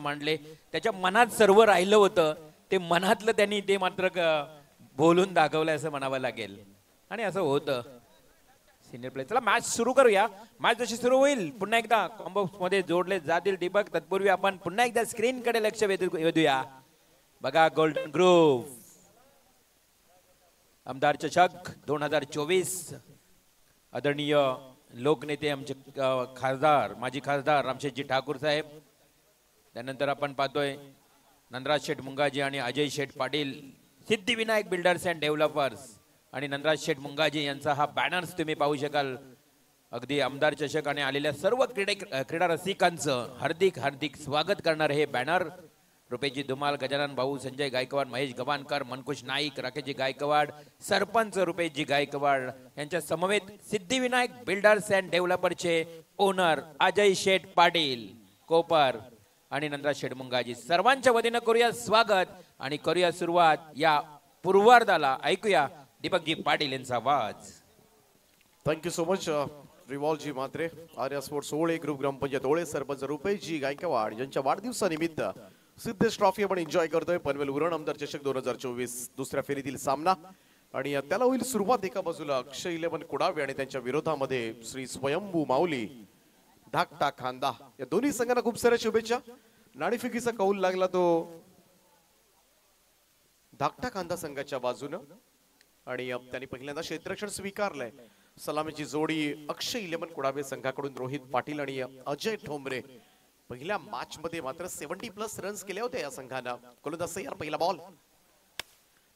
मांडले, त्याच्या मनात सर्व राहिलं होतं ते मनातलं त्यांनी ते मात्र बोलून दाखवलं असं म्हणावं लागेल. आणि असं होतं सिनियर प्ले. चला मॅच सुरू करूया. मॅच जशी सुरू होईल पुन्हा एकदा कॉम्बो मध्ये जोडले जातील दीपक. तत्पूर्वी आपण पुन्हा एकदा स्क्रीन कडे लक्ष वेधूया. बघा गोल्डन ग्रुप आमदार चषक 2024 आदरणीय लोकनेते आमचे खासदार माजी खासदार रामशेठजी ठाकूर साहेब. त्यानंतर आपण पाहतोय नंदराज शेठ मुंगाजी आणि Ajay Sheth Patil Siddhivinayak builders and developers आणि नंदराज शेठ मुंगाजी यांचा हा बॅनर्स तुम्ही पाहू शकाल. अगदी आमदार चषक आणि आलेल्या सर्व क्रीडा रसिकांचं हार्दिक हार्दिक स्वागत करणारे हे बॅनर. रुपेशजी धुमाल, गजानन भाऊ, संजय गायकवाड, महेश गवानकर, मनकुश नाईक, राकेशजी गायकवाड, सरपंच रुपेशजी गायकवाड यांच्या समवेत सिद्धिविनायक बिल्डर्स अँड डेव्हलपरचे ओनर अजय शेठ पाटील कोपर आणि नंदराज शेठ मुंगाजी सर्वांच्या वतीनं करूया स्वागत आणि करूया सुरुवात या पूर्वार्धाला. ऐकूया दीपकजी पाटील यांचा आवाज. थँक्यू सो मच रिवॉल्जी मात्रे. आर्या स्पोर्ट्स ओळे ग्रुप ग्रामपंचायत ओळे सरपंच रुपेशजी गायकवाड यांच्या वाढदिवसानिमित्त सिद्धेश ट्रॉफी आपण एन्जॉय करतोय. पनवेल उरण आमदार चषक 2024 दुसऱ्या फेरीतील सामना आणि त्याला होईल सुरुवात. एका बाजूला अक्षय 11 कुडावे आणि त्यांच्या विरोधामध्ये श्री स्वयंभू माऊली धाकटा खांदा. या दोन्ही संघांना खूप साऱ्या शुभेच्छा. नाणेफेकीचा कौल लागला तो धाकटा खांदा संघाच्या बाजूनं आणि त्यांनी पहिल्यांदा क्षेत्ररक्षण स्वीकारलंय. सलामीची जोडी अक्षय 11 कुडावे संघाकडून रोहित पाटील आणि अजय ठोंबरे. पहिल्या मॅच मध्ये मात्र 70+ रन्स केले होते या संघानं. गोलंदाज तयार. पहिला बॉल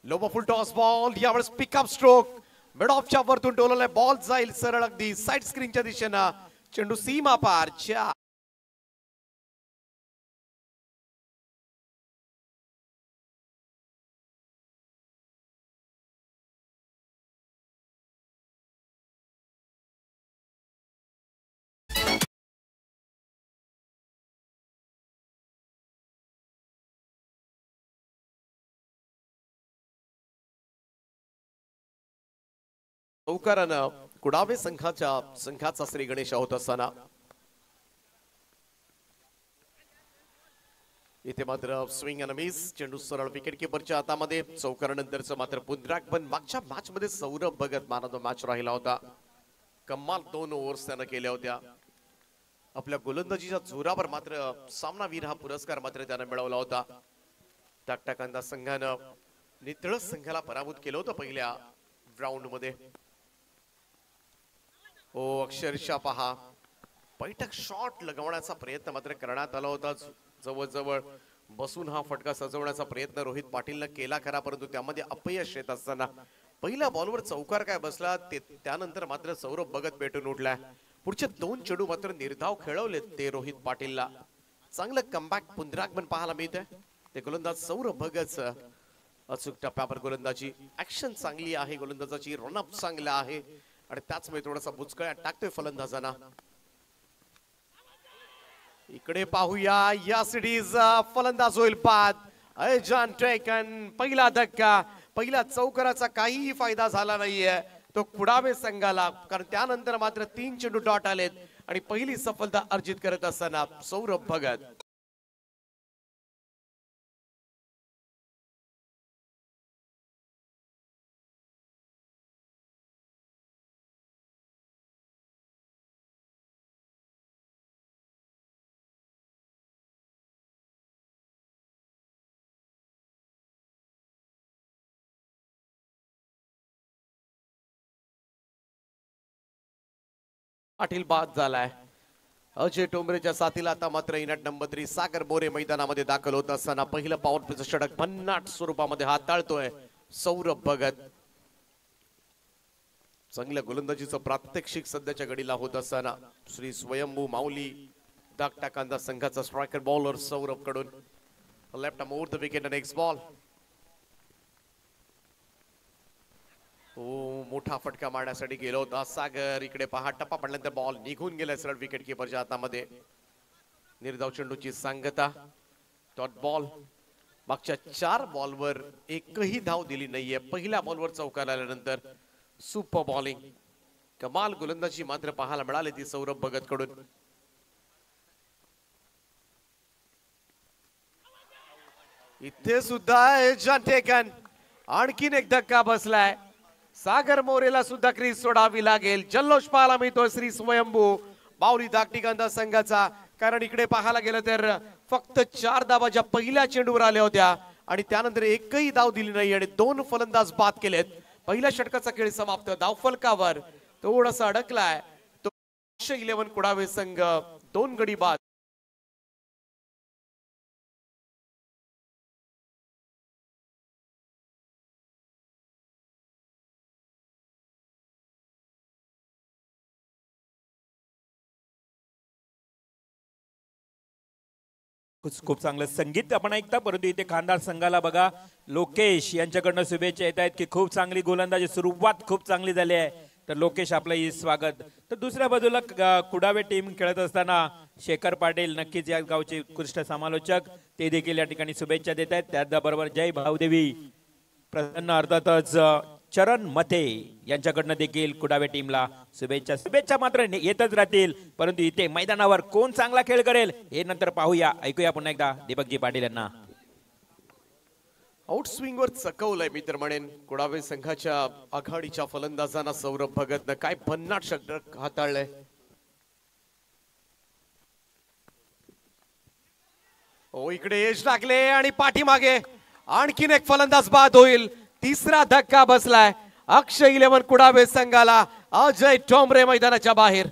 लो फुल टॉस बॉल. यावेळेस पिकअप स्ट्रोक मिड ऑफच्या वरतून डोलवलाय. बॉल जाईल सरळ अगदी साइड स्क्रीनच्या दिशेनं. चेंडू सीमा पारच्या चौकारानं कुडावे संघाचा श्री गणेश होत असताना इथे मात्र स्विंग अँड मिस. चेंडू सरळ विकेट किपरच्या हातामध्ये. चौकारानंतरचं मात्र पुनरागमन. मागच्या मॅच मध्ये Saurabh Bhagat man of the match राहिला होता. कमाल 2 ओव्हर्स त्यानं केल्या होत्या. आपल्या गोलंदाजीच्या जोरावर मात्र सामनावीर हा पुरस्कार मात्र त्यानं मिळवला होता. धाकटा खांदा संघानं नितळस संघाला पराभूत केलं होतं पहिल्या राऊंड मध्ये. हो अक्षरशः पहा बैठक शॉट लगवण्याचा प्रयत्न मात्र करण्यात आला होता. जवळजवळ बसून हा फटका सजवण्याचा प्रयत्न रोहित पाटीलनं केला खरा, परंतु त्यामध्ये अपयश येत असताना पहिल्या बॉलवर चौकार काय बसला. त्यानंतर मात्र सौरभ भगत पेटून उठला. पुढचे 2 चेंडू मात्र निर्धाव खेळवले ते रोहित पाटीलला. चांगलं कमबॅक पुनरागमन पाहायला मिळतंय. ते गोलंदाज सौरभ भगत अचूक टप्प्यावर गोलंदाजी ऍक्शन चांगली आहे. गोलंदाजाची रनअप चांगला आहे आणि त्याचमुळे थोडासा बुचकळ्या टाकतोय फलंदाजांना. इकडे पाहूया या सिटीज फलंदाज होईल बाद. अयजान टेकन. पहिला धक्का. पहिल्या चौकाराचा काहीही फायदा झाला नाहीये तो कुडावे संघाला, कारण त्यानंतर मात्र 3 चेंडू डॉट आलेत आणि पहिली सफलता अर्जित करत असताना सौरभ भगत. पाटील बाद झालाय. अजय टोंबरेच्या साथीला आता मात्र इनट नंबर 3 सागर बोरे मैदानामध्ये दाखल होत असताना पहिलं पॉवर प्लेचं षटक भन्नाट स्वरूपामध्ये हाताळतोय सौरभ भगत. चांगल्या गोलंदाजीचं प्रात्यक्षिक सध्याच्या घडीला होत असताना श्री स्वयंभू माऊली धाकटा खांदा संघाचा स्ट्रायकर बॉलर सौरभ कडून left arm over the wicket. Next ball. मोठा फटका मारण्यासाठी गेला होता सागर. इकडे पहा टप्पा पडल्यानंतर बॉल निघून गेलाय सरळ विकेट किपरच्या हातामध्ये. निर्धाव चेंडूची सांगता. Dot ball. मागच्या 4 बॉलवर एकही धाव दिली नाहीये. पहिल्या बॉलवर चौकार आल्यानंतर सुपर बॉलिंग. कमाल गोलंदाजी मात्र पाहायला मिळाली ती सौरभ भगत कडून. इथे सुद्धा जॉन टेकन आणखीन एक धक्का बसलाय. सागर मोरेला सुद्धा क्रीज सोडावी लागेल. जल्लोष पाहायला मिळतोय श्री स्वयंभू बावली धाकटी कांदा संघाचा. कारण इकडे पाहायला गेलं तर फक्त 4 धावा ज्या पहिल्या चेंडूवर आल्या होत्या आणि त्यानंतर एकही धाव दिली नाही आणि 2 फलंदाज बाद केलेत. पहिल्या षटकाचा खेळ समाप्त. धावफलकावर थोडासा अडकलाय तो 11 कुडावे संघ. 2 गडी बाद. खूप चांगलं संगीत आपण ऐकता, परंतु इथे खानदार संघाला बघा लोकेश यांच्याकडनं शुभेच्छा येत आहेत की खूप चांगली गोलंदाजी सुरुवात खूप चांगली झाली आहे. तर लोकेश आपलं स्वागत. तर दुसऱ्या बाजूला कुडावे टीम खेळत असताना शेखर पाटील नक्कीच या गावचे उत्कृष्ट समालोचक ते देखील या ठिकाणी शुभेच्छा देत आहेत. त्याचबरोबर जय भाऊदेवी प्रसन्न अर्थातच चरण मथे यांच्याकडनं देखील कुडावे टीमला शुभेच्छा मात्र येतच राहतील. परंतु इथे मैदानावर कोण चांगला खेळ करेल हे नंतर पाहूया. ऐकूया पुन्हा एकदा दीपकजी पाटील यांना. आउट स्विंग वर चकवलंय मी तर म्हणेन कुडावे संघाच्या आघाडीच्या फलंदाजांना. सौरभ भगतनं काय 50 षटक हाताळलंय. ओ इकडे एज लागले आणि पाठीमागे आणखीन एक फलंदाज बाद होईल. तिसरा धक्का बसलाय अक्षय 11 कुडावे संघाला. अजय ठोंबरे मैदानाच्या बाहेर.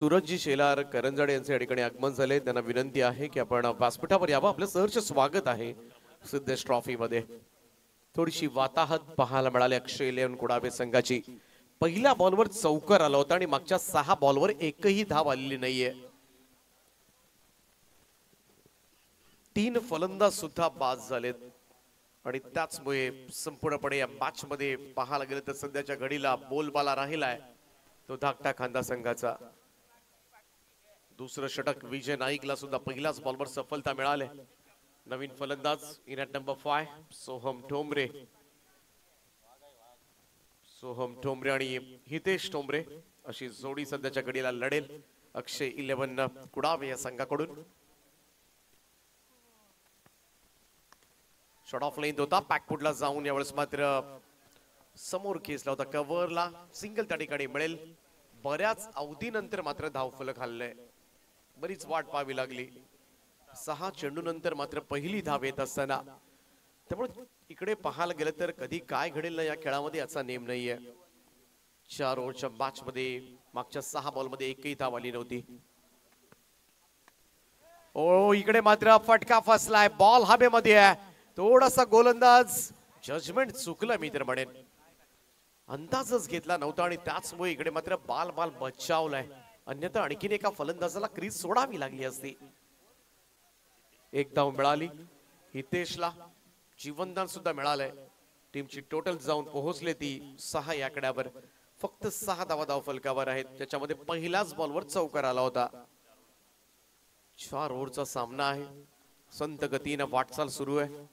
सूरजजी शेलार करंजाडे यांचे या ठिकाणी आगमन झाले. त्यांना विनंती आहे की आपण व्यासपीठावर यावं. आपलं सहर्ष स्वागत आहे सिद्धेश ट्रॉफी मध्ये. थोडीशी वाताहत पाहायला मिळाली अक्षय 11 कुडावे संघाची. पहिल्या बॉलवर चौकार आला होता आणि मागच्या 6 बॉलवर एकही धाव आलेली नाहीये. 3 फलंदाज सुद्धा बाद झालेत आणि त्याचमुळे संपूर्णपणे या मॅच मध्ये पाहायला गेलं तर सध्याच्या घडीला बोलबाला राहिलाय तो धाकटा खांदा संघाचा. दुसरं षटक विजय नाईकला सुद्धा पहिल्याच बॉलवर सफलता मिळाली. नवीन फलंदाज in at number 5 Soham Thombare आणि हितेश ठोंबरे अशी जोडी सध्याच्या घडीला लढेल अक्षय 11 कुडावे या संघाकडून. शॉट ऑफ लेंथ होता पॅकफुटला जाऊन यावेळेस मात्र समोर खेचला होता कव्हरला. सिंगल त्या ठिकाणी मिळेल. बऱ्याच अवधीनंतर मात्र धावफलक हल्लंय. बरीच वाट पाहावी लागली. 6 चेंडू नंतर मात्र पहिली धाव येत असताना. त्यामुळे इकडे पाहायला गेलं तर कधी काय घडेल ना या खेळामध्ये याचा नेम नाहीये. 4 ओव्हरच्या मॅच मध्ये मागच्या 6 बॉल मध्ये एकही धाव आली नव्हती. ओ इकडे मात्र फटका फसलाय. बॉल हवेमध्ये आहे. थोडासा गोलंदाज जजमेंट चुकलं मी तर म्हणेन. अंदाजच घेतला नव्हता आणि त्याचमुळे इकडे मात्र बाल बचावलाय. अन्यथा आणखीन एका फलंदाजाला क्रीज सोडावी लागली असती. एक धाव मिळाली हितेशला. जीवनदान सुद्धा मिळालंय. टीमची टोटल जाऊन पोहोचले ती 6 या आकड्यावर. फक्त 6 धावा धाव फलकावर आहेत. त्याच्यामध्ये पहिल्याच बॉलवर चौकार आला होता. 4 ओव्हरचा सामना आहे. संत गतीने वाटचाल सुरू आहे.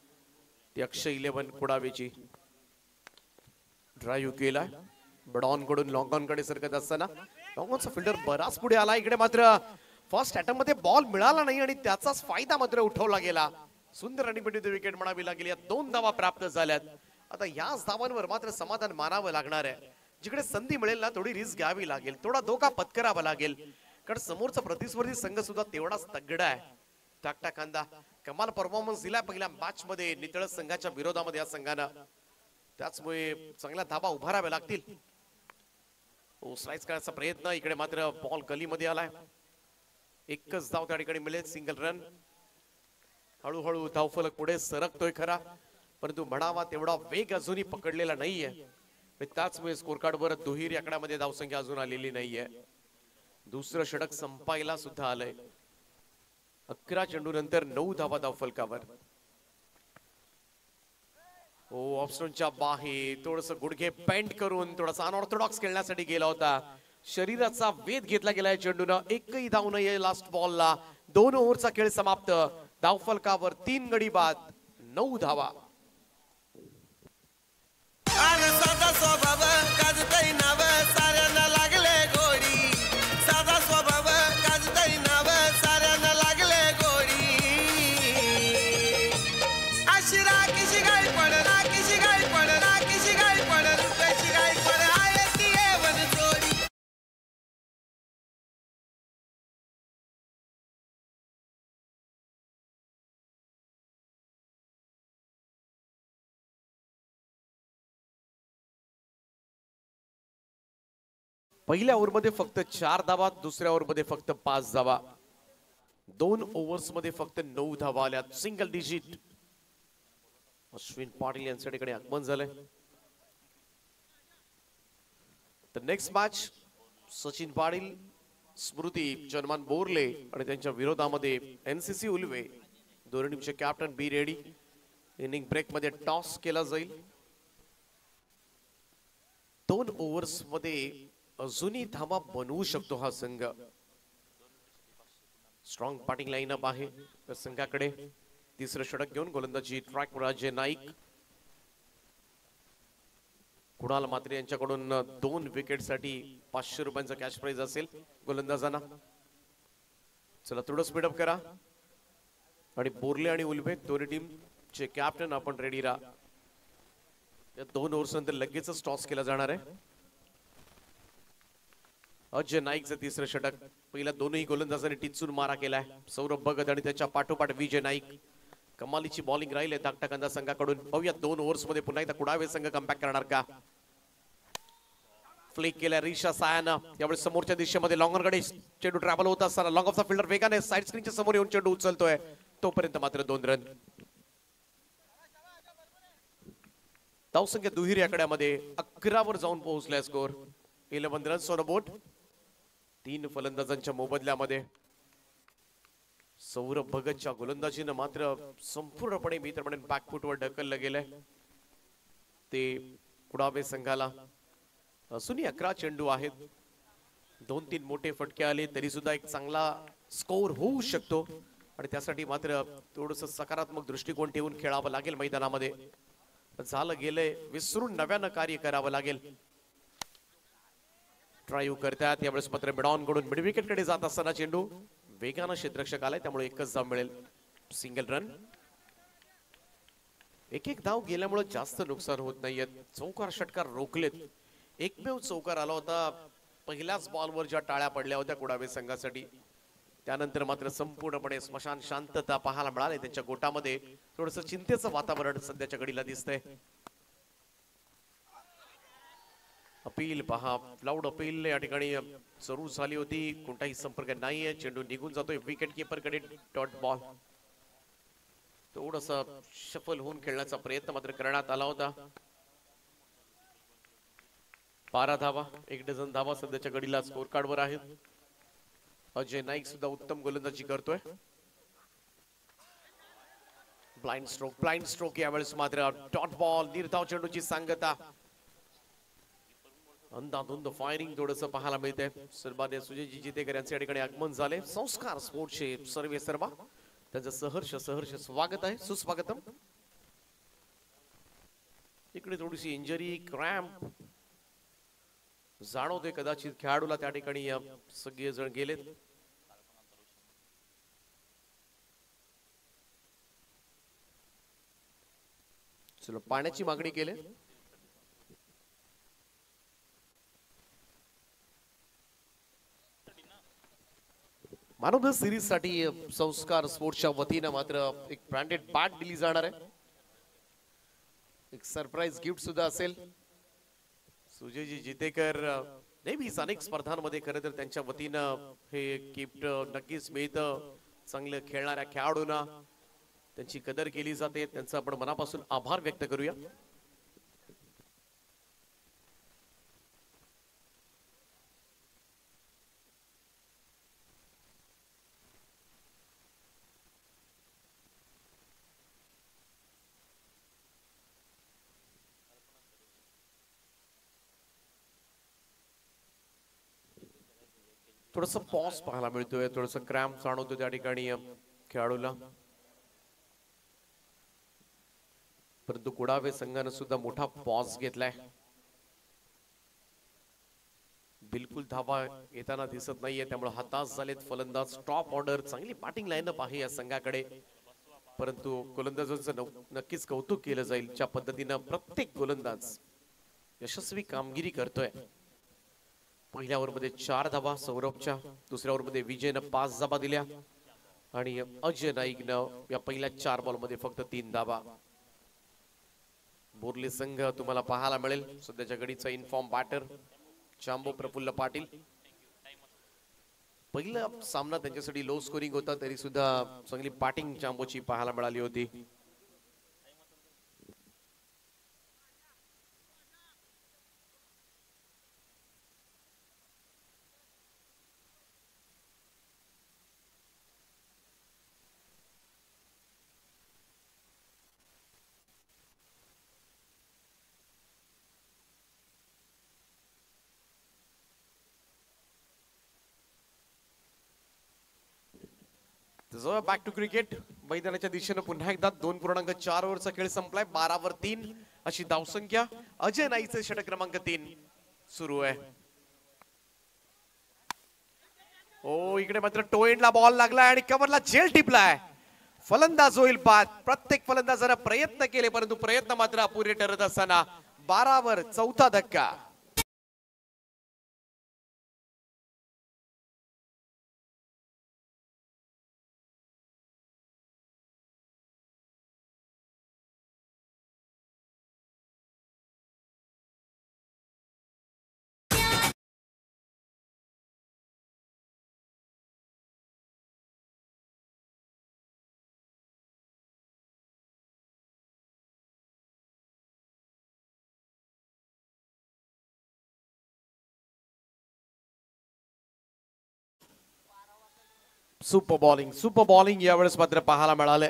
ती अक्षय 11 कुडावेची. ड्राईव्ह केलाय बडॉन कडून लॉंग ऑन कडे सरकत असताना लॉंग ऑनचा फिल्डर बराच पुढे आला. इकडे मात्र फर्स्ट अटेम्प्ट मध्ये बॉल मिळाला नाही आणि त्याचाच फायदा मात्र उठवला गेला. सुंदर रनिंग विकेट म्हणावी लागेल. या 2 धावा प्राप्त झाल्यात. आता याच धावांवर मात्र समाधान मानावं लागणार आहे. जिकडे संधी मिळेल ना थोडी रिस्क घ्यावी लागेल. थोडा धोका पत्करावा लागेल. कारण समोरचा प्रतिस्पर्धी संघ सुद्धा तेवढाच तगडा आहे. धाकटा खांदा कमाल परफॉर्मन्स दिला पहिल्या मॅच मध्ये नितळस संघाच्या विरोधामध्ये या संघानं. त्याचमुळे चांगल्या धाबा उभाराव्या लागतील. स्लाइस करण्याचा प्रयत्न. इकडे मात्र बॉल गलीमध्ये आलाय. एकच धाव त्या ठिकाणी मिळेल. Single run. हळूहळू धावफलक पुढे सरकतोय खरा परंतु म्हणावा तेवढा वेग अजूनही पकडलेला नाहीये. त्याचमुळे स्कोर कार्ड वर दुहेरी आकड्यामध्ये धावसंख्या अजून आलेली नाहीये. दुसरं षटक संपायला सुद्धा आलंय. 11 चेंडू नंतर 9 धावा धावफलकावर. ऑफस्टोनच्या बाहेर थोडस गुडघे बेंड करून थोडासा अनऑर्थोडॉक्स खेळण्यासाठी गेला होता. शरीराचा वेध घेतला गेलाय चेंडूनं. एकही धाव नाहीये लास्ट बॉलला. 2 ओव्हरचा खेळ समाप्त. धावफलकावर 3 गडी बाद, 9 धावा. साधा स्वभाव काजताई नाव साऱ्यांना लागले गोडी. साधा स्वभाव काजताई नाव साऱ्यांना लागले गोडी. अशी राखीशी गाय पण राखीशी गाय पण राखीशी गाय पण रुपयाची गाय पण आहे ती येवन जोडी. पहिल्या ओव्हरमध्ये फक्त 4 धावा, दुसऱ्या ओव्हरमध्ये फक्त 5 धावा. 2 ओव्हर्स मध्ये फक्त 9 धावा आल्या. Single digit. अश्विन पाटील यांच्या ठिकाणी आगमन झालंय. तर नेक्स्ट मॅच सचिन पाटील, स्मृती चन्मान बोरले आणि त्यांच्या विरोधामध्ये एनसीसी उल्वे. दोन्ही टीमचे captain be ready. Inning break मध्ये टॉस केला जाईल. 2 ओव्हर्स मध्ये अजूनही धावा बनवू शकतो हा संघ. स्ट्रॉंग बॅटिंग लाईनअप आहे त्या संघाकडे. तिसरं षटक घेऊन गोलंदाजी ट्रॅक अजय नाईक. कुणाल मात्रे यांच्याकडून 2 विकेटसाठी 500 रुपयांचा कॅश प्राइज असेल गोलंदाजांना. चला थोडं स्पीडअप करा. आणि बोरले आणि उल्वे दोन्ही टीमचे कॅप्टन आपण रेडी राहा. या 2 ओव्हर्स नंतर लगेचच टॉस केला जाणार आहे. अजय नाईकचं तिसरं षटक. पहिल्या दोनही गोलंदाजांनी टिचून मारा केलाय. सौरभ भगत आणि त्याच्या पाठोपाठ विजय नाईक. कमालीची बॉलिंग राहील धाकटाकांदा संघाकडून. पाहूया 2 ओव्हर्स मध्ये पुन्हा एकदा कुडावे संघ कमबॅक करणार का. फ्लिक केल्या रिशा सायानं. यावेळी समोरच्या दिशेमध्ये लॉंगरकडे चेंडू ट्रॅव्हल होत असताना लॉंग ऑफचा फिल्डर वेगाने साइड स्क्रीनच्या समोर येऊन चेंडू उचलतोय. तोपर्यंत मात्र 2 रन. धावसंख्या दुहेरी आकड्यामध्ये 11 वर जाऊन पोहोचलाय score. 11 runs on a board. 3 फलंदाजांच्या मोबदल्यामध्ये सौरभ भगतच्या गोलंदाजीनं मात्र संपूर्णपणे मी तर म्हणेन बॅकफुटवर ढकललं गेलंय ते कुडावे संघाला. अजूनही 11 चेंडू आहेत. 2-3 मोठे फटके आले तरी सुद्धा एक चांगला स्कोर होऊ शकतो. आणि त्यासाठी मात्र थोडस सकारात्मक दृष्टिकोन ठेवून खेळावं लागेल मैदानामध्ये. झालं गेलंय विसरून नव्यानं कार्य करावं लागेल. ड्राईव्ह करतात यावेळेस मात्र मिडॉन कडून मिड विकेट कडे जात असताना चेंडू वेगानं क्षेत्ररक्षक आलाय त्यामुळे एकच धाव मिळेल. Single run. एक धाव गेल्यामुळे जास्त नुकसान होत नाहीये. चौकार षटकार रोखलेत. एकमेव चौकार आला होता पहिल्याच बॉलवर ज्या टाळ्या पडल्या होत्या कुडावे संघासाठी. त्यानंतर मात्र संपूर्णपणे स्मशान शांतता पाहायला मिळाली त्यांच्या गोटामध्ये. थोडस चिंतेचं वातावरण सध्याच्या घडीला दिसतंय. अपील पहा. लाऊड अपील या ठिकाणी सुरू झाली होती. कोणताही संपर्क नाहीये. चेंडू निघून जातोय विकेट किपर कडे. Dot ball. थोडस शफल होऊन खेळण्याचा प्रयत्न मात्र करण्यात आला होता. 12 धावा, 1 डझन धावा सध्याच्या घडीला स्कोर कार्ड वर आहेत. अजय नाईक सुद्धा उत्तम गोलंदाजी करतोय. ब्लाइंड स्ट्रोक यावेळेस मात्र डॉट बॉल. निर्धाव चेंडूची सांगता. अंधाधुंद फायरिंग थोडस पाहायला मिळतंय. सन्मान्य सुजयजी जितेकर यांचे या ठिकाणी आगमन झाले. संस्कार स्पोर्ट्सचे सर्वे सर्वा त्यांचं सहर्ष स्वागत आहे. सुस्वागतम. इकडे थोडीशी इंजरी क्रॅम्प जाणवते कदाचित खेळाडूला. त्या ठिकाणी सगळे जण गेलेत. चलो पाण्याची मागणी केली. मानव सिरीज साठी संस्कार स्पोर्ट्सच्या वतीनं मात्र एक ब्रँडेड बॅट दिली जाणार आहे. एक सरप्राईज गिफ्ट सुद्धा असेल. सुजयजी जितेकर नेहमीच अनेक स्पर्धांमध्ये खरं तर त्यांच्या वतीनं हे गिफ्ट नक्कीच मिळतं. चांगलं खेळणाऱ्या खेळाडूंना त्यांची कदर केली जाते. त्यांचा आपण मनापासून आभार व्यक्त करूया. थोडस पॉज पाहायला मिळतोय, थोडस क्रॅम्प जाणवतो त्या ठिकाणी खेळाडूला. परंतु कुडावे संघानं सुद्धा मोठा पॉज घेतलाय. बिलकुल धावा येताना दिसत नाहीये, त्यामुळे हताश झालेत फलंदाज. टॉप ऑर्डर, चांगली बॅटिंग लाईनअप आहे या संघाकडे, परंतु गोलंदाजांचं नक्कीच कौतुक केलं जाईल ज्या पद्धतीनं प्रत्येक गोलंदाज यशस्वी कामगिरी करतोय. पहिल्या ओव्हरमध्ये 4 धावा सौरभच्या, दुसऱ्या ओव्हरमध्ये विजयनं 5 धावा दिल्या आणि अजय नाईकनं या पहिल्या 4 बॉलमध्ये फक्त 3 धावा. बोर्ले संघ तुम्हाला पाहायला मिळेल सध्याच्या घडीचा इन्फॉर्म बॅटर चांबो प्रफुल्ल पाटील. पहिला सामना त्यांच्यासाठी लो स्कोरिंग होता, तरी सुद्धा चांगली बॅटिंग चांबोची पाहायला मिळाली होती. Back to cricket. मैदानाच्या दिशेने पुन्हा एकदा 2.4 ओव्हरचा खेळ संपलाय. 12 वर 3 अशी धावसंख्या. अजय नाईकचे षटक क्रमांक 3 सुरू आहे. ओ इकडे मात्र टो एंडला बॉल लागलाय आणि कव्हरला झेल टिपलाय. फलंदाज होईल बाद. प्रत्येक फलंदाजाने प्रयत्न केले, परंतु प्रयत्न मात्र अपुरे ठरत असताना 12 वर 4था धक्का. सुपर बॉलिंग यावेळेस मात्र पाहायला मिळाले.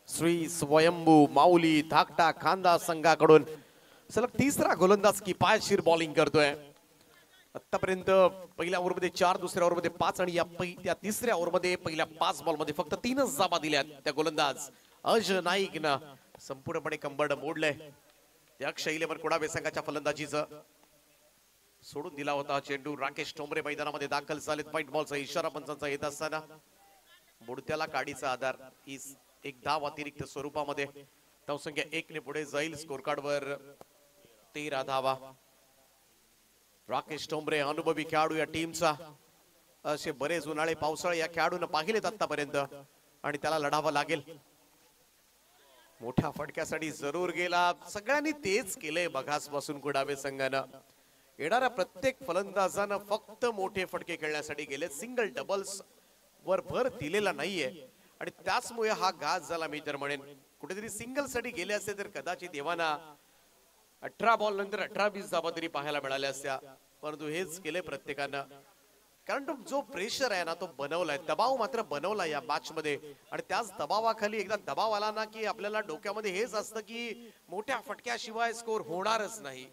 श्री स्वयंभू माऊली धाकटा खांदा संघाकडून सलग 3रा गोलंदाज किफायतशीर बॉलिंग करतोय. आतापर्यंत पहिल्या ओव्हरमध्ये 4, दुसऱ्या ओव्हरमध्ये 5 आणि या 3ऱ्या ओव्हरमध्ये पहिल्या 5 बॉलमध्ये फक्त 3च धावा दिल्या. त्या गोलंदाज अजय नाईकनं संपूर्णपणे कंबरड मोडलंय. त्या शैलीवर कुडावे संघाच्या फलंदाजीचं सोडून दिला होता चेंडू. राकेश टोंबरे मैदानामध्ये दाखल झालेत. व्हाईट बॉलचा इशारा पंचांचा येत असताना बुडत्याला काडीचा आधार. एक धाव अतिरिक्त स्वरूपामध्ये. धावसंख्या 1 ने पुढे जाईल. स्कोर कार्डवर 13 धावा. राकेश टोंबरे अनुभवी खेळाडू या टीमचा. असे बरेच उन्हाळे पावसाळे या खेळाडूंना पाहिलेत आतापर्यंत आणि त्याला लढावं लागेल. मोठ्या फटक्यासाठी जरूर गेला. सगळ्यांनी तेच केलंय बघासपासून कुडावे संघानं. येणाऱ्या प्रत्येक फलंदाजानं फक्त मोठे फटके खेळण्यासाठी गेले. सिंगल डबल्स वर भर दिलेला नाहीये आणि त्याचमुळे हा घास झाला. मी तर म्हणेन कुठेतरी सिंगल साठी गेले असते तर कदाचित देवाना 18 बॉल नंतर 18-20 धावा तरी पाहायला मिळाल्या असत्या, परंतु हेच केले प्रत्येकानं. कारण तो जो प्रेशर आहे ना तो बनवलाय, दबाव मात्र बनवला या मॅच मध्ये आणि त्याच दबावाखाली एकदा दबाव आला ना की आपल्याला डोक्यामध्ये हेच असतं की मोठ्या फटक्याशिवाय स्कोर होणारच नाही.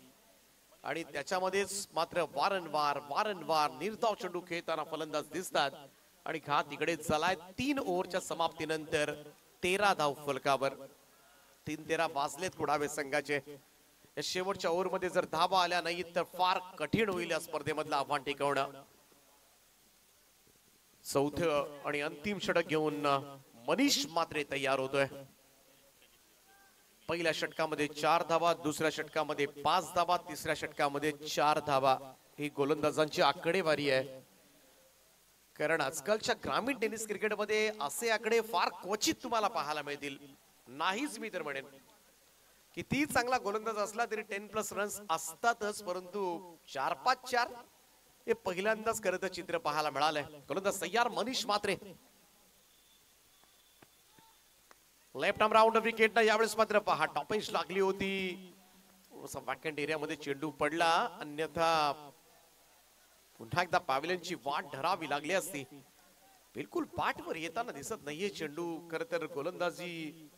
आणि त्याच्यामध्येच मात्र वारंवार निर्धाव चेंडू खेळताना फलंदाज दिसतात आणि घात इकडे झालाय. 3 ओव्हरच्या समाप्तीनंतर 13 धाव फलकावर. 3-13 वाजलेत कुडावे संघाचे. या शेवटच्या ओव्हरमध्ये जर धावा आल्या नाहीत तर फार कठीण होईल या स्पर्धेमधलं आव्हान टिकवणं. चौथं आणि अंतिम षटक घेऊन मनीष मात्रे तयार होतोय. पहिल्या षटकामध्ये 4 धावा, दुसऱ्या षटकामध्ये 5 धावा, तिसऱ्या षटकामध्ये 4 धावा. ही गोलंदाजांची आकडेवारी आहे. कारण आजकालच्या ग्रामीण टेनिस क्रिकेटमध्ये असे आकडे फार क्वचित तुम्हाला पाहायला मिळतील. नाहीच मी तर म्हणेन. किती चांगला गोलंदाज असला तरी 10+ रन्स असतातच, परंतु 4-5-4 हे पहिल्यांदाच खरं तर चित्र पाहायला मिळालंय. गोलंदाज तयार मनीष मात्रे. लेफ्ट आर्म राऊंड विकेट यावेळेस मात्र पहा टॉपेज लागली होती. वॅकंट एरियामध्ये चेंडू पडला, अन्यथा पुन्हा एकदा पॅव्हिलियनची वाट धरावी लागली असती. बिलकुल पाठवर येताना दिसत नाहीये चेंडू. खरं तर गोलंदाजी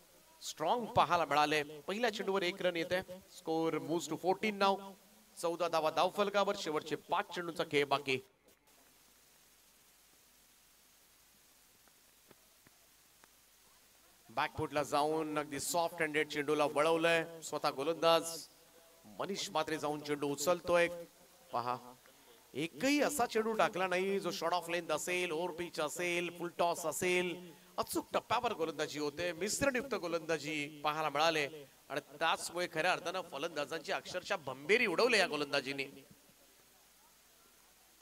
स्ट्रॉंग पाहायला मिळाले. पहिल्या चेंडूवर 1 रन येते. स्कोर मूव्स टू 14 नाव. 14 धावा धाव फलकावर. शेवटचे 5 चेंडूंचा खेळ बाकी. बॅकफुटला जाऊन अगदी सॉफ्ट हँडेड चेंडूला वळवलंय स्वतः गोलंदाज मनीष मात्रे जाऊन चेंडू उचलतोय. पहा एकही असा चेंडू टाकला नाही जो शॉर्ट ऑफ लेंथ असेल, ओव्हर पिच असेल, फुल टॉस असेल. अचूक टप्प्यावर गोलंदाजी होते, मिश्रणयुक्त गोलंदाजी पाहायला मिळाले आणि त्याचमुळे खऱ्या अर्थानं फलंदाजांची अक्षरशः भंबेरी उडवले या गोलंदाजीने.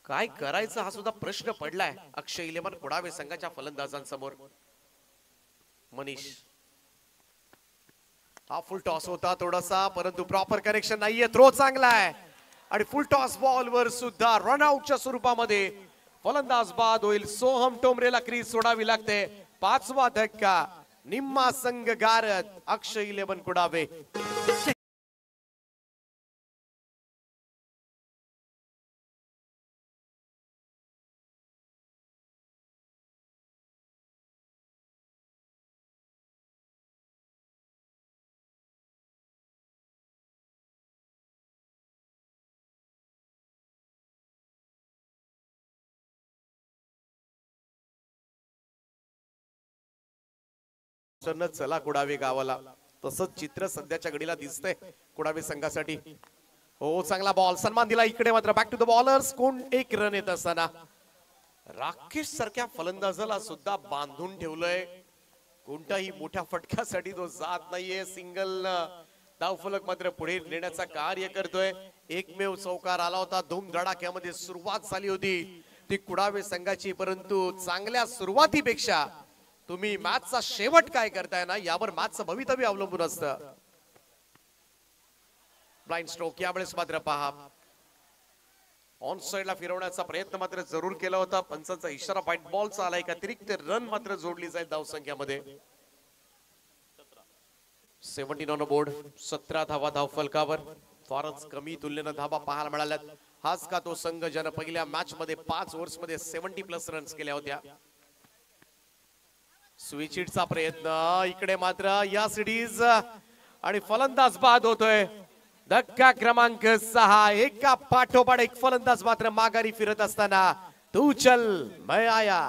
काय करायचं हा सुद्धा प्रश्न पडलाय अक्षय इलेव्हन कुडावे संघाच्या फलंदाजांसमोर. मनीष हा फुल टॉस होता थोडासा, परंतु प्रॉपर कनेक्शन नाहीये. थ्रो चांगला आहे आणि फुल टॉस बॉल वर सुद्धा रनआउटच्या स्वरूपामध्ये फलंदाज बाद होईल. सोहम टोमरेला क्रीज सोडावी लागते. 5वा धक्का निम्मा संघ गारत अक्षय इलेव्हन कुडावे. चला कुडावे गावाला, तसंच चित्र सध्याच्या घडीला दिसतंय कुडावे संघासाठी. हो चांगला बॉल, सन्मान दिला इकडे मात्र बॅक टू द बॉलर्स. कोण एक रन येत असताना राकेश सारख्या फलंदाजाला सुद्धा बांधून ठेवलंय. कोणत्याही मोठ्या फटक्यासाठी तो जात नाहीये. सिंगल धावफलक मात्र पुढे नेण्याचा कार्य करतोय. एकमेव चौकार आला होता. धूमधडाक्यामध्ये सुरुवात झाली होती ती कुडावे संघाची, परंतु चांगल्या सुरुवातीपेक्षा तुम्ही मॅचचा शेवट काय करताय ना यावर मॅचचं भवितव्य अवलंबून असतं. ब्लाइंड स्ट्रोक यावेळेस मात्र पहा ऑन साइडला फिरवण्याचा प्रयत्न मात्र जरूर केला होता. पंचांचा इशारा व्हाईट बॉलचा आला. एक अतिरिक्त रन मात्र जोडली जाईल धावसंख्येमध्ये. 17 ऑन बोर्ड. 17 धावा धावफलकावर. फारच कमी तुलनेनं धावा पाहायला मिळाल्यात. हाच का तो संघ ज्यानं पहिल्या मॅच मध्ये 5 ओव्हर्स मध्ये 70+ रन्स केल्या होत्या. स्विचिटचा प्रयत्न इकडे मात्र या सिरीज आणि फलंदाज बाद होतोय. धक्का क्रमांक 6. एका पाठोपाठ एक फलंदाज मात्र माघारी फिरत असताना तू चल मैं आया.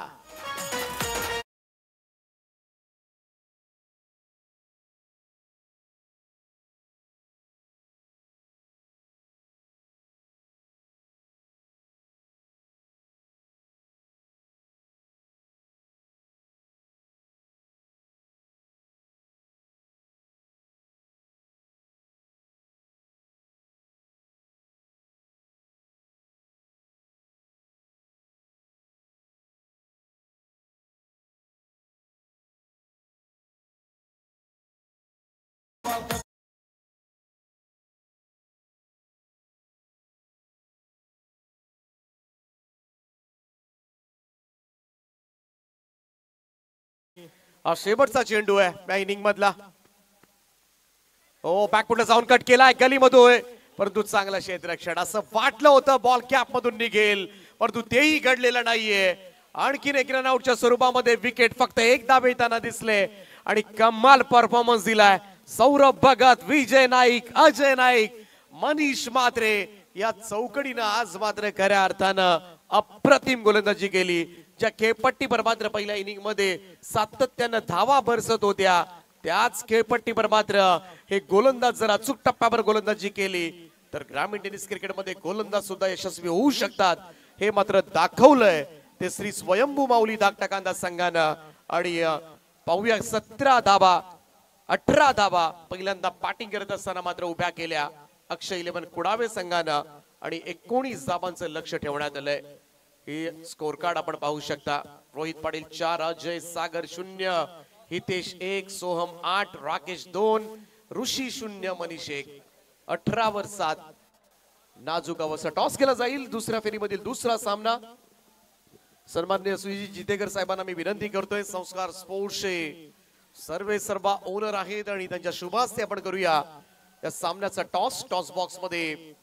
हा शेवटचा चेंडू आहे या इनिंग मधला. हो बॅकफुटला जाऊन कट केलाय गलीमधून, परंतु चांगला क्षेत्ररक्षण. असं वाटलं होतं बॉल कॅप मधून निघेल, परंतु तेही घडलेलं नाहीये. आणखीन एक रनआउटच्या स्वरूपामध्ये विकेट फक्त एकदा मिळताना दिसले आणि कमाल परफॉर्मन्स दिलाय सौरभ भगत, विजय नाईक, अजय नाईक, मनीष मात्रे या चौकडीनं आज मात्र खऱ्या अर्थानं अप्रतिम गोलंदाजी केली. ज्या खेळपट्टीवर मात्र पहिल्या इनिंग मध्ये सातत्यानं धावा बरसत होत्या त्याच खेळपट्टीवर मात्र हे गोलंदाज जर अचूक टप्प्यावर गोलंदाजी केली तर ग्रामीण टेनिस क्रिकेटमध्ये गोलंदाज सुद्धा यशस्वी होऊ शकतात हे मात्र दाखवलंय ते श्री स्वयंभू माऊली धाकटा कांदा संघानं. आणि पाहूया 17 धावा 18 धावा पहिल्यांदा बॅटिंग करत असताना मात्र उभ्या केल्या अक्षय इलेव्हन कुडावे संघानं आणि 19 धावांचं लक्ष ठेवण्यात आलंय. हे स्कोर कार्ड आपण पाहू शकता. रोहित पाटील 4, अजय सागर 0, हितेश 1, सोहम 8, राकेश 2, ऋषी 0, मनीष 1. 18 वर 7. नाजूक अवस्था. टॉस केला जाईल दुसऱ्या फेरीमधील दुसरा सामना. सन्माननीय सुजी जितेकर साहेबांना मी विनंती करतोय संस्कार स्पोर्ट्सचे सर्वे सर्वा ओनर आहेत आणि त्यांच्या शुभास्ते आपण करूया या सामन्याचा टॉस. टॉस बॉक्स मध्ये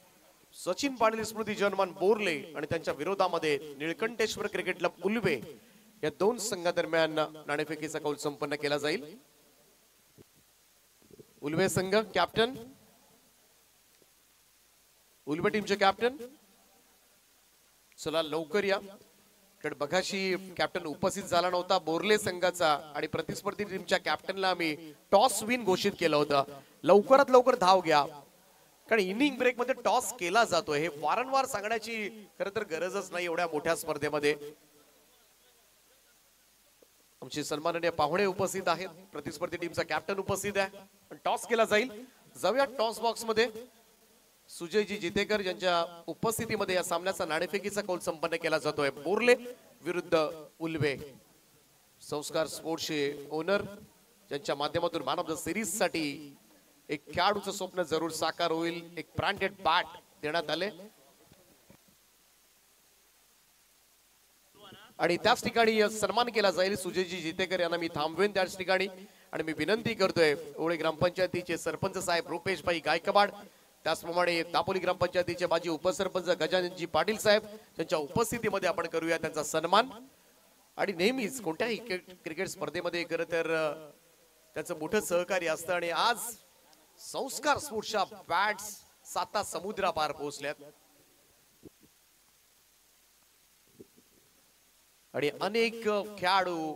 सचिन पाटील स्मृती जनमान बोरले आणि त्यांच्या विरोधामध्ये निळकंठेश्वर क्रिकेट क्लब उल्वे या दोन संघादरम्यान नाणेफेकीचा कौल संपन्न केला जाईल. उल्वे संघ कॅप्टन, उल्वे टीमचे कॅप्टन चला लवकर या. कारण बघाशी कॅप्टन उपस्थित झाला नव्हता बोर्ले संघाचा आणि प्रतिस्पर्धी टीमच्या कॅप्टनला आम्ही टॉस विन घोषित केलं होतं. लवकरात लवकर धाव घ्या, कारण इनिंग ब्रेक मध्ये टॉस केला जातोय. हे वारंवार सांगण्याची खरं तर गरजच नाही एवढ्या मोठ्या स्पर्धेमध्ये. आमचे सन्माननीय पाहुणे उपस्थित आहेत, प्रतिस्पर्धी टीमचा कॅप्टन उपस्थित आहे. टॉस केला जाईल. जाऊया टॉस बॉक्स मध्ये. सुजयजी जितेकर यांच्या उपस्थितीमध्ये या सामन्याचा नाणेफेकीचा कौल संपन्न केला जातोय. बोर्ले विरुद्ध उल्वे. संस्कार स्पोर्ट्सचे ओनर ज्यांच्या माध्यमातून मॅन ऑफ द सिरीज साठी एक खेळाडूचं स्वप्न जरूर साकार होईल. एक ब्रँडेड बॅट देण्यात आले आणि त्याच ठिकाणी सन्मान केला जाईल. सुजयजी जितेकर यांना मी थांबवेन त्याच ठिकाणी आणि मी विनंती करतोय ओळे ग्रामपंचायतीचे सरपंच साहेब रुपेशभाई गायकवाड, त्याचप्रमाणे दापोली ग्रामपंचायतीचे माजी उपसरपंच गजाननजी पाटील साहेब त्यांच्या उपस्थितीमध्ये आपण करूया त्यांचा सन्मान. आणि नेहमीच कोणत्याही क्रिकेट स्पर्धेमध्ये खरं तर त्याचं मोठं सहकार्य असतं आणि आज संस्कार स्पोर्ट्सच्या बॅट्स 7 समुद्रापार पोहोचल्यात आणि अनेक खेळाडू,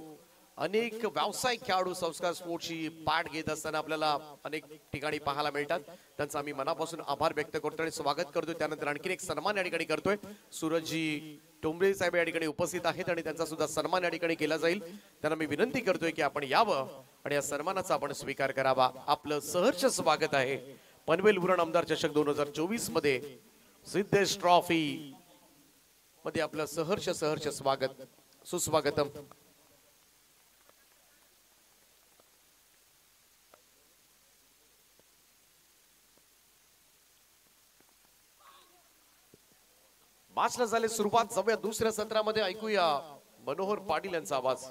अनेक व्यावसायिक खेळाडू संस्कार स्पोर्ट्सची पाठ घेत असताना आपल्याला अनेक ठिकाणी पाहायला मिळतात. त्यांचा आम्ही मनापासून आभार व्यक्त करतो आणि स्वागत करतो. त्यानंतर आणखी एक सन्मान या ठिकाणी करतोय. सूरजजी टोंबरे साहेब या ठिकाणी उपस्थित आहेत आणि त्यांचा सुद्धा सन्मान या ठिकाणी केला जाईल. त्यांना मी विनंती करतोय की आपण यावं आणि या सन्मानाचा आपण स्वीकार करावा. आपलं सहर्ष स्वागत आहे पनवेल उरण आमदार चषक 2024 मध्ये सिद्धेश ट्रॉफी मध्ये आपलं सहर्ष स्वागत, सुस्वागतम. मॅचला झाले सुरुवात. जाऊया दुसऱ्या सत्रामध्ये. ऐकूया मनोहर पाटील यांचा आवाज.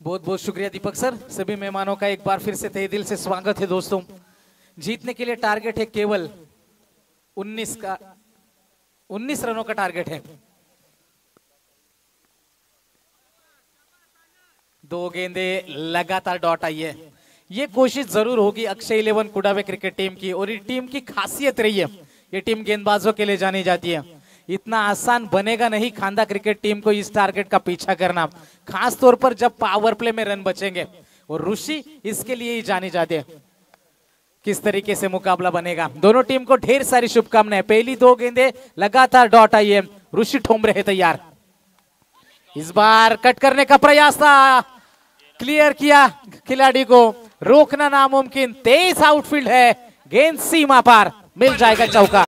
बहुत बहुत शुक्रिया दीपक सर. सभी मेहमानों का एक बार फिर से तहे दिल से स्वागत है दोस्तों. जीतने के लिए टारगेट है केवल 19 रनों का टारगेट है. 2 गेंदे लगातार डॉट आई है. ये कोशिश जरूर होगी अक्षय 11 कुडावे क्रिकेट टीम की और ये टीम की खासियत रही है. ये टीम गेंदबाजों के लिए जानी जाती है. इतना आसान बनेगा नहीं खांदा क्रिकेट टीम को इस टारगेट का पीछा करना, खास तौर पर जब पावर प्ले में रन बचेंगे. और ऋषि इसके लिए ही जानी जाती है. किस तरीके से मुकाबला बनेगा. दोनों टीम को ढेर सारी शुभकामनाएं. पहली 2 गेंदे लगातार डॉट आई है. ऋषि ठोंबरे है तैयार. इस बार कट करने का प्रयास था, क्लियर किया खिलाड़ी को, रोकना नामुमकिन. तेज आउटफील्ड है, गेंद सीमा पार, मिल जाएगा चौका.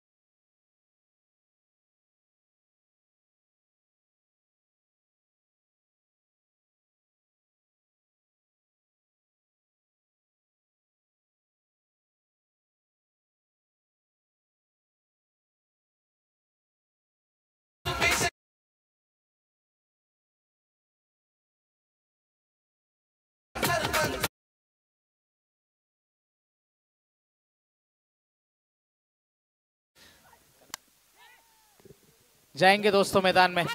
जाएंगे दोस्तों मैदान में.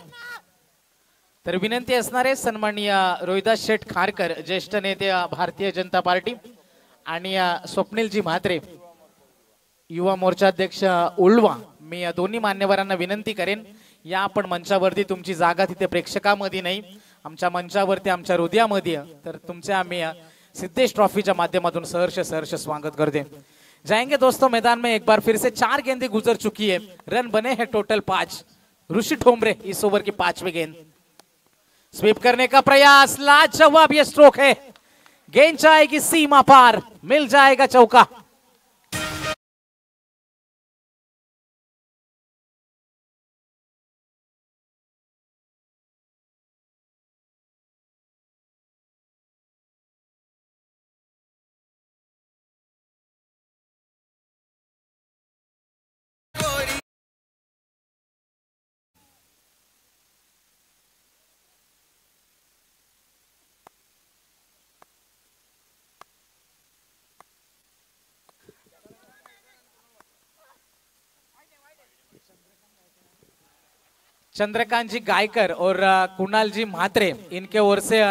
तर विनंती असणार आहे सन्माननीय रोहिदास शेठ खारकर, ज्येष्ठ नेते भारतीय जनता पार्टी, आणि स्वप्नीलजी म्हात्रे, युवा मोर्चा अध्यक्ष उल्वा. मी या दोन्ही मान्यवरांना विनंती करेन, या आपण मंचावरती. तुमची जागा तिथे प्रेक्षकामध्ये नाही, आमच्या मंचावरती, आमच्या हृदयामध्ये. तर तुमचे आम्ही सिद्धेश ट्रॉफीच्या माध्यमातून सहर्ष स्वागत करते. जाएंगे दोस्तों मैदान में. एक बार फिर से 4 गेंदें गुजर चुकी है. रन बने हैं टोटल 5. ऋषि ठोंबरे इस ओवर की 5वीं गेंद. स्वीप करने का प्रयास, लाजवाब ये स्ट्रोक है. गेंद जाएगी सीमा पार, मिल जाएगा चौका. चंद्रकांत जी गायकर और कुणाल जी म्हात्रे, इनके ओर से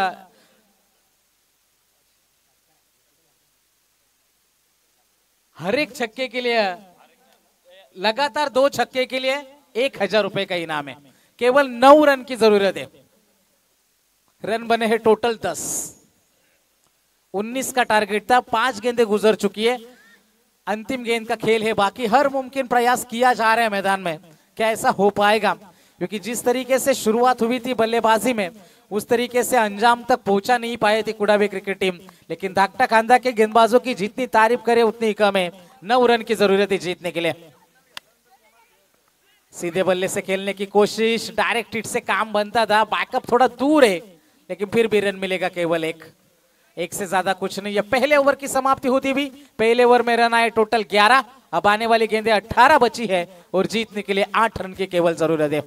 हर एक छक्के के लिए लगातार 2 छक्के के लिए 1000 रुपए का इनाम है। केवल 9 रन की जरूरत है। रन बने हैं टोटल 10। 19 का टारगेट था, 5 गेंदें गुजर चुकी है। अंतिम गेंद का खेल है, बाकी हर मुमकिन प्रयास किया जा रहा है मैदान में। क्या ऐसा हो पाएगा? क्योंकि जिस तरीके से शुरुआत हुई थी बल्लेबाजी में, उस तरीके से अंजाम तक पहुंचा नहीं पाई थी कुडावे क्रिकेट टीम। लेकिन धाकटा खांदा के गेंदबाजों की जितनी तारीफ करे उतनी ही कम है। 9 रन की जरूरत है जीतने के लिए। सीधे बल्ले से खेलने की कोशिश, डायरेक्ट हिट से काम बनता था। बैकअप थोड़ा दूर है, लेकिन फिर भी रन मिलेगा केवल एक से ज्यादा कुछ नहीं है। पहले ओवर की समाप्ति होती भी पहले ओवर में रन आए टोटल 11। अब आने वाली गेंदें 18 बची है और जीतने के लिए 8 रन की केवल जरूरत है।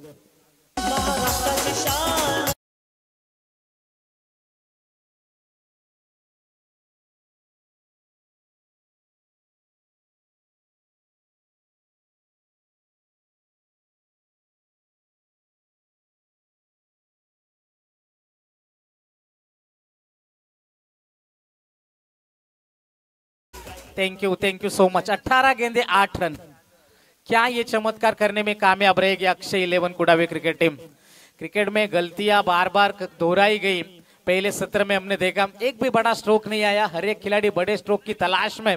Thank you so much. 18 गेंदे 8 रन। क्या ये चमत्कार करने में कामयाब रहेगी अक्षय 11 कुडावे क्रिकेट टीम? क्रिकेट में गलतियां बार बार दोहराई गई। पहले सत्र में हमने देखा एक भी बड़ा स्ट्रोक नहीं आया। हर एक खिलाड़ी बड़े स्ट्रोक की तलाश में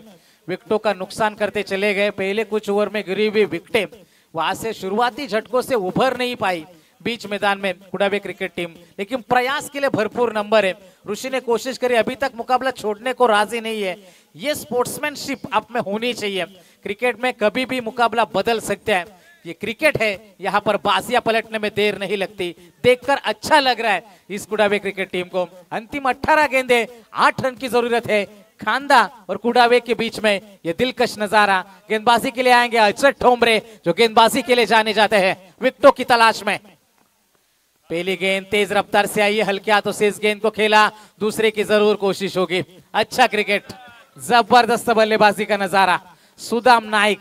विकेटों का नुकसान करते चले गए। पहले कुछ ओवर में गिरी हुई विकेटें, वहां से शुरुआती झटकों से उभर नहीं पाई बीच मैदान में कुडावे क्रिकेट टीम। लेकिन प्रयास के लिए भरपूर नंबर है। ऋषि ने कोशिश करी, अभी तक मुकाबला छोड़ने को राजी नहीं है। ये स्पोर्ट्समैनशिप आप में होनी चाहिए। क्रिकेट में कभी भी मुकाबला बदल सकता है। ये क्रिकेट है, यहाँ पर बाजियां पलटने में देर नहीं लगती। देखकर अच्छा लग रहा है इस कुडावे क्रिकेट टीम को। अंतिम 18 गेंदे 8 रन की जरूरत है। खांदा और कुडावे के बीच में ये दिलकश नजारा। गेंदबाजी के लिए आएंगे अजय ठोंबरे, जो गेंदबाजी के लिए जाने जाते हैं विकेटों की तलाश में। पहली गेंद तेज रफ्तार से आई है, हल्के हाथों से इस गेंद को खेला। दूसरे की जरूर कोशिश होगी। अच्छा क्रिकेट, जबरदस्त बल्लेबाजी का नजारा। सुदाम नाइक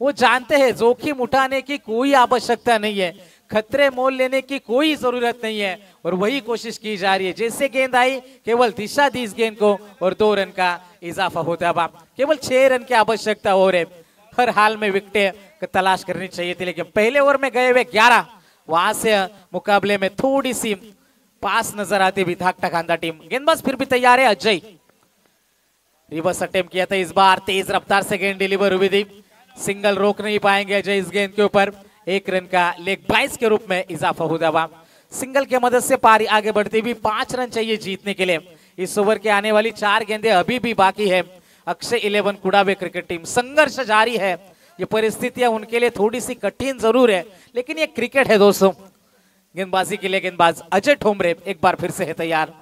वो जानते हैं जोखिम उठाने की कोई आवश्यकता नहीं है, खतरे मोल लेने की कोई जरूरत नहीं है, और वही कोशिश की जा रही है। जैसे गेंद आई केवल दिशा दी इस गेंद को और 2 रन का इजाफा होता है। केवल 6 रन की आवश्यकता हो रही। हर हाल में विकेट तलाश करनी चाहिए थी, लेकिन पहले ओवर में गए हुए 11, वहां से मुकाबले में थोड़ी सी पास नजर आती भी धाकटा खांदा टीम। गेंदबाज फिर भी तैयार है अजय। रिवर्स अटेम्प्ट किया था इस बार, तेज रफ्तार से गेंद डिलीवर हुई थी। सिंगल रोक नहीं पाएंगे अजय इस गेंद के ऊपर। 1 रन का लेग बाइस के रूप में इजाफा होता हुआ। सिंगल की मदद से पारी आगे बढ़ती हुई 5 रन चाहिए जीतने के लिए। इस ओवर के आने वाली 4 गेंदें अभी भी बाकी है। अक्षय 11 कुडावे क्रिकेट टीम संघर्ष जारी है। ये परिस्थितियां उनके लिए थोड़ी सी कठिन जरूर है, लेकिन ये क्रिकेट है दोस्तों। गेंदबाजी के लिए गेंदबाज अजय ठोंबरे एक बार फिर से है तैयार।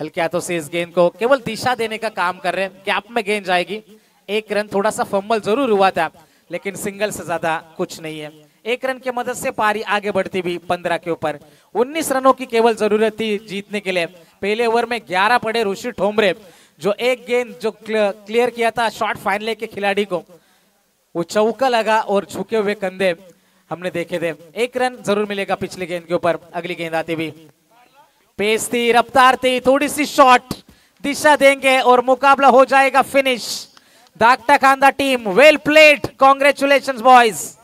हल्के हाथों से इस गेंद को केवल दिशा देने का काम कर रहे हैं। गैप में गेंद जाएगी। 1 रन, थोड़ा सा फंबल जरूर हुआ था, लेकिन सिंगल से ज्यादा कुछ नहीं है। 1 रन की मदद से पारी आगे बढ़ती भी 15 के ऊपर। 19 रनों की केवल जरूरत थी जीतने के लिए। पहले ओवर में 11 पड़े ऋषि ठोंबरे, जो एक गेंद जो क्लियर किया था शॉर्ट फाइनल के खिलाड़ी को, वो चौका लगा और झुके हुए कंधे हमने देखे थे। 1 रन जरूर मिलेगा पिछली गेंद के ऊपर। अगली गेंद आती भी पेस थी, रफ्तार थी, थोड़ी सी शॉर्ट दिशा देंगे और मुकाबला हो जाएगा फिनिश। धाकटा खांदा टीम वेल प्लेड, कांग्रेचुलेशंस बॉयज।